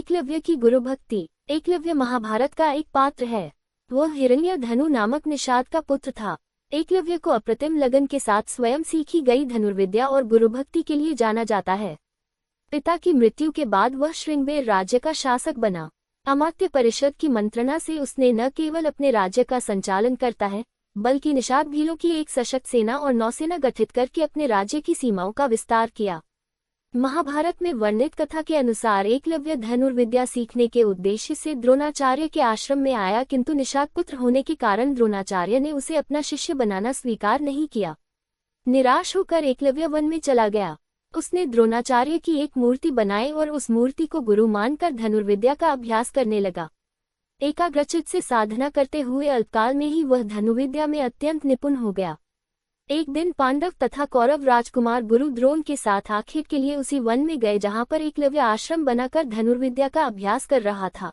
एकलव्य की गुरु भक्ति। एकलव्य महाभारत का एक पात्र है। वह हिरण्यधनु नामक निषाद का पुत्र था। एकलव्य को अप्रतिम लगन के साथ स्वयं सीखी गई धनुर्विद्या और गुरुभक्ति के लिए जाना जाता है। पिता की मृत्यु के बाद वह श्रृंगबेर राज्य का शासक बना। अमात्य परिषद की मंत्रणा से उसने न केवल अपने राज्य का संचालन करता है, बल्कि निषाद भीलों की एक सशक्त सेना और नौसेना गठित करके अपने राज्य की सीमाओं का विस्तार किया। महाभारत में वर्णित कथा के अनुसार एकलव्य धनुर्विद्या सीखने के उद्देश्य से द्रोणाचार्य के आश्रम में आया, किंतु निषाद पुत्र होने के कारण द्रोणाचार्य ने उसे अपना शिष्य बनाना स्वीकार नहीं किया। निराश होकर एकलव्य वन में चला गया। उसने द्रोणाचार्य की एक मूर्ति बनाई और उस मूर्ति को गुरु मानकर धनुर्विद्या का अभ्यास करने लगा। एकाग्रचित्त से साधना करते हुए अल्पकाल में ही वह धनुर्विद्या में अत्यंत निपुण हो गया। एक दिन पांडव तथा कौरव राजकुमार गुरु द्रोण के साथ आखेट के लिए उसी वन में गए जहां पर एकलव्य आश्रम बनाकर धनुर्विद्या का अभ्यास कर रहा था।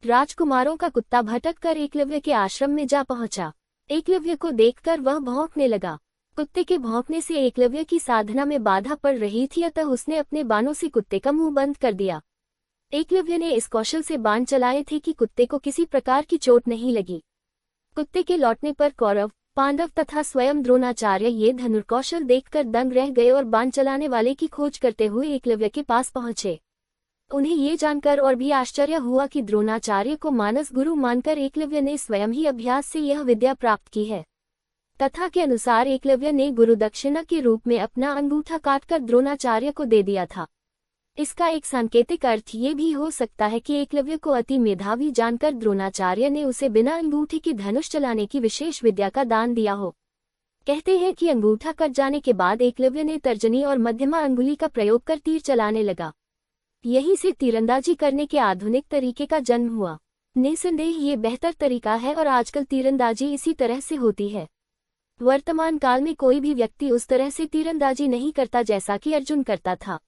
राजकुमारों का कुत्ता भटक कर एकलव्य के आश्रम में जा पहुंचा। एकलव्य को देखकर वह भौंकने लगा। कुत्ते के भौंकने से एकलव्य की साधना में बाधा पड़ रही थी, अतः उसने अपने बाणों से कुत्ते का मुंह बंद कर दिया। एकलव्य ने इस कौशल से बाण चलाए थे कि कुत्ते को किसी प्रकार की चोट नहीं लगी। कुत्ते के लौटने पर कौरव, पांडव तथा स्वयं द्रोणाचार्य ये धनुर्कौशल देखकर दंग रह गए और बाण चलाने वाले की खोज करते हुए एकलव्य के पास पहुंचे। उन्हें ये जानकर और भी आश्चर्य हुआ कि द्रोणाचार्य को मानस गुरु मानकर एकलव्य ने स्वयं ही अभ्यास से यह विद्या प्राप्त की है। कथा के अनुसार एकलव्य ने गुरु दक्षिणा के रूप में अपना अंगूठा काटकर द्रोणाचार्य को दे दिया था। इसका एक सांकेतिक अर्थ ये भी हो सकता है कि एकलव्य को अति मेधावी जानकर द्रोणाचार्य ने उसे बिना अंगूठे की धनुष चलाने की विशेष विद्या का दान दिया हो। कहते हैं कि अंगूठा कट जाने के बाद एकलव्य ने तर्जनी और मध्यमा अंगुली का प्रयोग कर तीर चलाने लगा। यहीं से तीरंदाजी करने के आधुनिक तरीके का जन्म हुआ। निसंदेह ये बेहतर तरीका है और आजकल तीरंदाजी इसी तरह से होती है। वर्तमान काल में कोई भी व्यक्ति उस तरह से तीरंदाजी नहीं करता जैसा कि अर्जुन करता था।